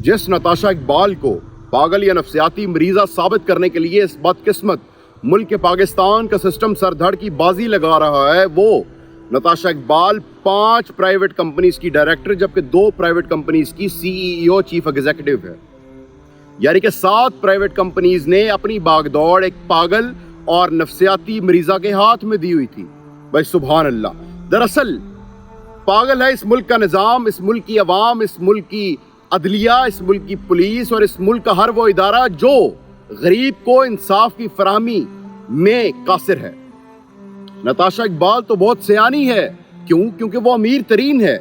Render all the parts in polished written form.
जिस नताशा इकबाल को पागल या नफसियाती मरीजा साबित करने के लिए इस बदकिस्मत मुल्क के पाकिस्तान का सिस्टम सरधड़ की बाजी लगा रहा है, वो नताशा इकबाल 5 प्राइवेट कंपनीज की डायरेक्टर जबकि 2 प्राइवेट कंपनीज की CEO चीफ एग्जीक्यूटिव है। यानी कि 7 प्राइवेट कंपनीज ने अपनी बागदौड़ एक पागल और नफसियाती मरीजा के हाथ में दी हुई थी। भाई सुभान अल्लाह। दरअसल पागल है इस मुल्क का निज़ाम, इस मुल्क की अवाम, इस मुल्क की अदलिया, इस मुल्क की पुलिस और इस मुल्क का हर वो इदारा जो गरीब को इंसाफ की फराहमी में कासिर है। नताशा इकबाल तो बहुत सयानी है। क्यों? क्योंकि वो अमीर तरीन है।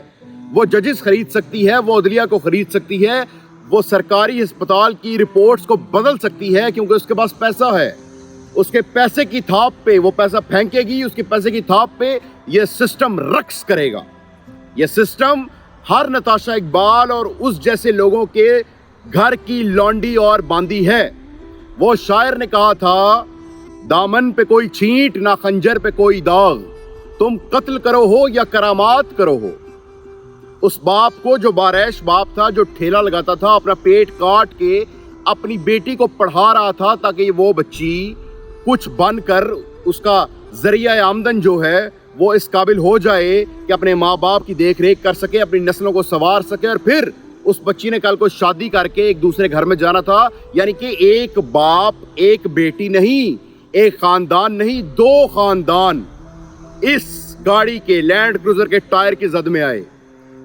वो जजेस खरीद सकती है, वो अदलिया को खरीद सकती है, वो सरकारी अस्पताल की रिपोर्ट्स को बदल सकती है क्योंकि उसके पास पैसा है। उसके पैसे की थाप पे वो पैसा फेंकेगी, उसके पैसे की थाप पे ये सिस्टम रक्स करेगा। ये सिस्टम हर नताशा इकबाल और उस जैसे लोगों के घर की लौंडी और बांदी है। वो शायर ने कहा था, दामन पे कोई छींट ना खंजर पे कोई दाग, तुम कत्ल करो हो या करामात करो हो। उस बाप को जो बारैश बाप था, जो ठेला लगाता था, अपना पेट काट के अपनी बेटी को पढ़ा रहा था ताकि वो बच्ची कुछ बनकर उसका जरिया आमदन जो है वो इस काबिल हो जाए कि अपने माँ बाप की देख रेख कर सके, अपनी नस्लों को संवार सके, और फिर उस बच्ची ने कल को शादी करके एक दूसरे घर में जाना था। यानी कि एक बाप एक बेटी नहीं, एक खानदान नहीं, 2 खानदान इस गाड़ी के लैंड क्रूजर के टायर की जद में आए।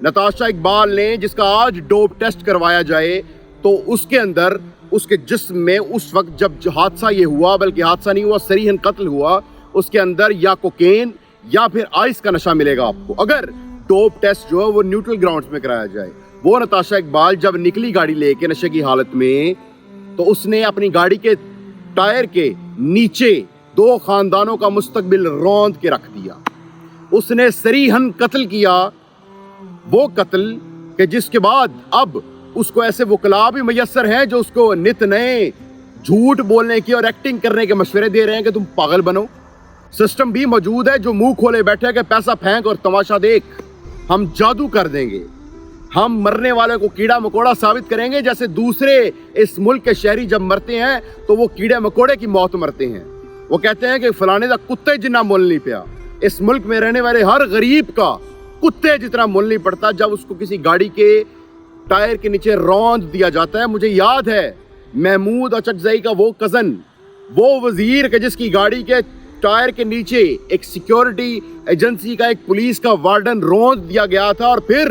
नताशा इकबाल ने, जिसका आज डोप टेस्ट करवाया जाए तो उसके अंदर उसके जिस्म में उस वक्त जब हादसा ये हुआ, बल्कि हादसा नहीं हुआ, सरीहन कत्ल हुआ, उसके अंदर या कोकेन या फिर आइस का नशा मिलेगा आपको अगर डोप टेस्ट जो है वो न्यूट्रल ग्राउंड्स में कराया जाए। वो नताशा इकबाल जब निकली गाड़ी लेके नशे की हालत में, तो उसने अपनी गाड़ी के टायर के नीचे 2 खानदानों का मुस्तकबिल रौंद के रख दिया। उसने सरीहन कत्ल किया, वो कत्ल के जिसके बाद अब उसको ऐसे वकला भी मयसर हैं जो उसको नित नए झूठ बोलने की और एक्टिंग करने के मशवरे दे रहे हैं कि तुम पागल बनो। सिस्टम भी मौजूद है जो मुंह खोले बैठे है कि पैसा फेंक और तमाशा देख, हम जादू कर देंगे, हम मरने वाले को कीड़ा मकोड़ा साबित करेंगे। जैसे दूसरे इस मुल्क के शहरी जब मरते हैं तो वो कीड़े मकोड़े की मौत मरते हैं। वो कहते हैं कि फलाने का कुत्ते जितना मुल नहीं पिया। इस मुल्क में रहने वाले हर गरीब का कुत्ते जितना मुल नहीं पड़ता जब उसको किसी गाड़ी के टायर के नीचे रौंद दिया जाता है। मुझे याद है महमूद अचकजई का वो कज़न, वो वजीर के जिसकी गाड़ी के टायर के नीचे एक सिक्योरिटी एजेंसी का एक पुलिस का वार्डन रौंद दिया गया था, और फिर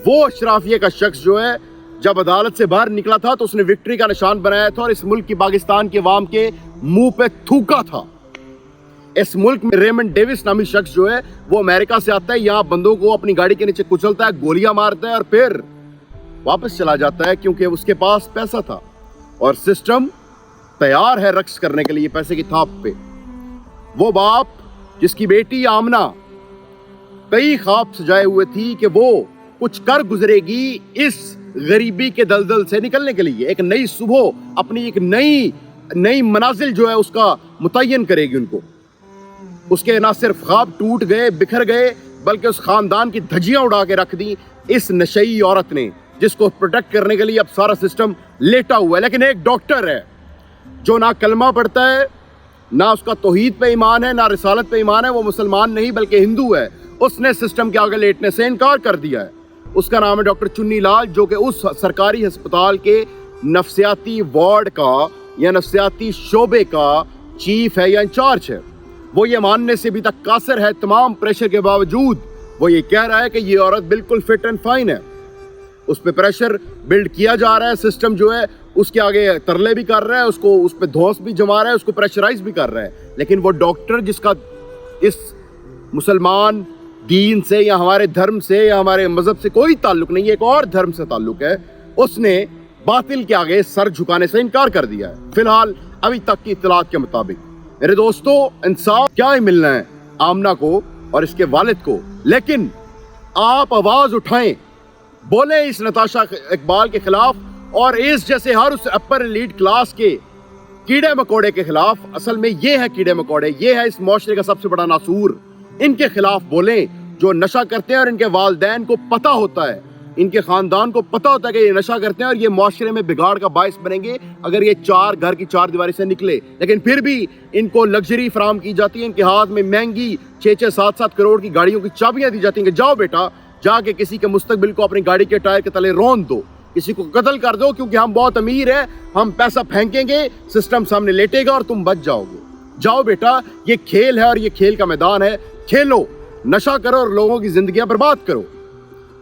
वो अशराफिया का शख्स जो है जब अदालत से बाहर निकला था तो उसने विक्ट्री का निशान बनाया था और इस मुल्क की पाकिस्तान के अवाम के मुंह पे थूका था। इस मुल्क में रेमंड डेविस नामी शख्स जो है वो अमेरिका से आता है, यहाँ बंदों को अपनी गाड़ी के नीचे कुचलता है, गोलियां मारता है और फिर वापस चला जाता है क्योंकि उसके पास पैसा था और सिस्टम तैयार है रक्स करने के लिए पैसे की थाप पे। वो बाप जिसकी बेटी आमना कई ख्वाब सजाए हुए थी कि वो कुछ कर गुजरेगी इस गरीबी के दलदल से निकलने के लिए, एक नई सुबह, अपनी एक नई मनाजिल जो है उसका मुतय्यन करेगी उनको। उसके ना सिर्फ ख्वाब टूट गए, बिखर गए, बल्कि उस खानदान की धज्जियां उड़ा के रख दी इस नशई औरत ने, जिसको प्रोटेक्ट करने के लिए अब सारा सिस्टम लेटा हुआ है। लेकिन एक डॉक्टर है जो ना कलमा पढ़ता है, ना उसका तौहीद पे ईमान है, ना रिसालत पे ईमान है, वो मुसलमान नहीं बल्कि हिंदू है, उसने सिस्टम के आगे लेटने से इनकार कर दिया है। उसका नाम है डॉक्टर चुन्नी लाल, जो कि उस सरकारी अस्पताल के नफसियाती वार्ड का या नफसियाती शोबे का चीफ है या इंचार्ज है। वो ये मानने से भी तक कासिर है, तमाम प्रेशर के बावजूद वो ये कह रहा है कि ये औरत बिल्कुल फिट एंड फाइन है। उस पर प्रेशर बिल्ड किया जा रहा है, सिस्टम जो है उसके आगे तरले भी कर रहा है, उसको उस पर धौंस भी जमा रहा है, उसको प्रेशराइज भी कर रहा है। लेकिन वो डॉक्टर जिसका इस मुसलमान दीन से या हमारे धर्म से या हमारे मजहब से कोई ताल्लुक नहीं है, एक और धर्म से ताल्लुक है, उसने बातिल के आगे सर झुकाने से इनकार कर दिया है। फिलहाल अभी तक की इत्तलात के मुताबिक मेरे दोस्तों, इंसाफ क्या ही मिलना है आमना को और इसके वालिद को। लेकिन आप आवाज उठाएं, बोले इस नताशा इकबाल के खिलाफ और इस जैसे हर उस अपर एलीट क्लास के कीड़े मकोड़े के खिलाफ। असल में ये है कीड़े मकोड़े, ये है इस मुआशरे का सबसे बड़ा नासूर। इनके खिलाफ बोलें जो नशा करते हैं और इनके वालिदैन को पता होता है ان کے خاندان کو پتہ ہوتا ہے کہ یہ نشہ کرتے ہیں اور یہ معاشرے میں بگاڑ کا باعث بنیں گے اگر یہ گھر کی 4 دیواری سے نکلے، لیکن پھر بھی ان کو لگژری فراہم کی جاتی ہے، ان کے ہاتھ میں مہنگی 6-6 7-7 کروڑ کی گاڑیوں کی چابیاں دی جاتی ہیں کہ جاؤ بیٹا جا کے کسی کے مستقبل کو اپنی گاڑی کے ٹائر کے تلے رون دو، کسی کو قتل کر دو، کیونکہ ہم بہت امیر ہیں، ہم پیسہ پھینکیں گے، سسٹم سامنے لیٹے گا اور تم بچ جاؤ گے۔ جاؤ بیٹا، یہ کھیل ہے اور یہ کھیل کا میدان ہے، کھیلو، نشہ کرو اور لوگوں کی زندگیاں برباد کرو۔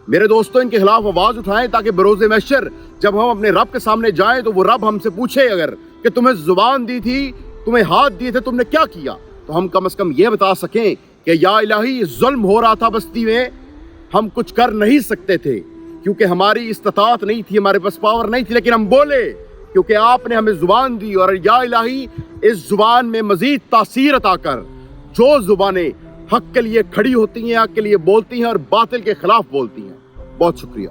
میرے دوستو، ان کے خلاف آواز اٹھائیں تاکہ بروز محشر جب ہم اپنے رب کے سامنے جائیں تو وہ رب ہم سے پوچھے اگر کہ تمہیں زبان دی تھی، تمہیں ہاتھ دیے تھے، تم نے کیا کیا، تو ہم کم از کم یہ بتا سکیں کہ یا الہی ظلم ہو رہا تھا بستی میں، ہم کچھ کر نہیں سکتے تھے کیونکہ ہماری استطاعت نہیں تھی، ہمارے پاس پاور نہیں تھی، لیکن ہم بولے کیونکہ آپ نے ہمیں زبان دی، اور یا الہی اس زبان میں مزید تاثیر عطا کر، جو زبانیں حق کے لیے کھڑی ہوتی ہیں، حق کے لیے بولتی ہیں اور باطل کے خلاف بولتی ہیں۔ بہت شکریہ۔